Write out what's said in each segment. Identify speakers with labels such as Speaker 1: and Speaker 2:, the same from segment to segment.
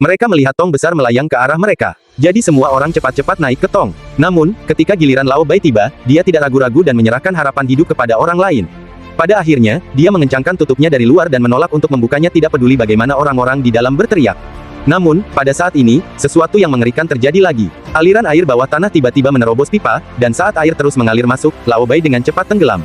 Speaker 1: Mereka melihat tong besar melayang ke arah mereka. Jadi semua orang cepat-cepat naik ke tong. Namun, ketika giliran Lao Bai tiba, dia tidak ragu-ragu dan menyerahkan harapan hidup kepada orang lain. Pada akhirnya, dia mengencangkan tutupnya dari luar dan menolak untuk membukanya tidak peduli bagaimana orang-orang di dalam berteriak. Namun, pada saat ini, sesuatu yang mengerikan terjadi lagi. Aliran air bawah tanah tiba-tiba menerobos pipa, dan saat air terus mengalir masuk, Lao Bai dengan cepat tenggelam.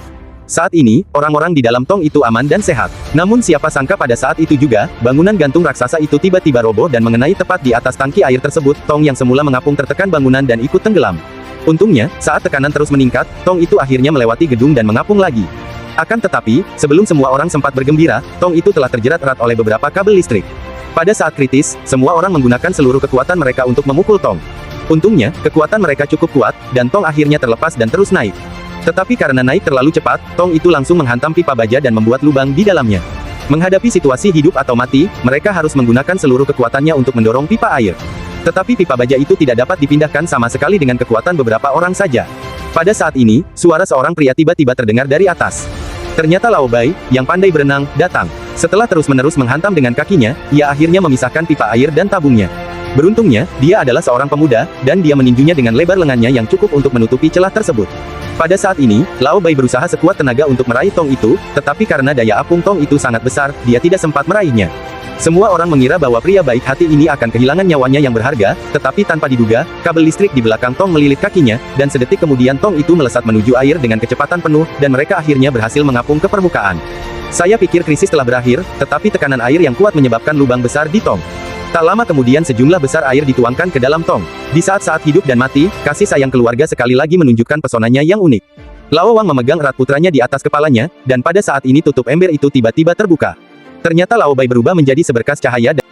Speaker 1: Saat ini, orang-orang di dalam tong itu aman dan sehat. Namun siapa sangka pada saat itu juga, bangunan gantung raksasa itu tiba-tiba roboh dan mengenai tepat di atas tangki air tersebut. Tong yang semula mengapung tertekan bangunan dan ikut tenggelam. Untungnya, saat tekanan terus meningkat, tong itu akhirnya melewati gedung dan mengapung lagi. Akan tetapi, sebelum semua orang sempat bergembira, tong itu telah terjerat erat oleh beberapa kabel listrik. Pada saat kritis, semua orang menggunakan seluruh kekuatan mereka untuk memukul tong. Untungnya, kekuatan mereka cukup kuat, dan tong akhirnya terlepas dan terus naik. Tetapi karena naik terlalu cepat, tong itu langsung menghantam pipa baja dan membuat lubang di dalamnya. Menghadapi situasi hidup atau mati, mereka harus menggunakan seluruh kekuatannya untuk mendorong pipa air. Tetapi pipa baja itu tidak dapat dipindahkan sama sekali dengan kekuatan beberapa orang saja. Pada saat ini, suara seorang pria tiba-tiba terdengar dari atas. Ternyata Lao Bai, yang pandai berenang, datang. Setelah terus-menerus menghantam dengan kakinya, ia akhirnya memisahkan pipa air dan tabungnya. Beruntungnya, dia adalah seorang pemuda, dan dia meninjunya dengan lebar lengannya yang cukup untuk menutupi celah tersebut. Pada saat ini, Lao Bai berusaha sekuat tenaga untuk meraih tong itu, tetapi karena daya apung tong itu sangat besar, dia tidak sempat meraihnya. Semua orang mengira bahwa pria baik hati ini akan kehilangan nyawanya yang berharga, tetapi tanpa diduga, kabel listrik di belakang tong melilit kakinya, dan sedetik kemudian tong itu melesat menuju air dengan kecepatan penuh, dan mereka akhirnya berhasil mengapung ke permukaan. Saya pikir krisis telah berakhir, tetapi tekanan air yang kuat menyebabkan lubang besar di tong. Tak lama kemudian sejumlah besar air dituangkan ke dalam tong. Di saat-saat hidup dan mati, kasih sayang keluarga sekali lagi menunjukkan pesonanya yang unik. Lao Wang memegang erat putranya di atas kepalanya, dan pada saat ini tutup ember itu tiba-tiba terbuka. Ternyata Lao Bai berubah menjadi seberkas cahaya dan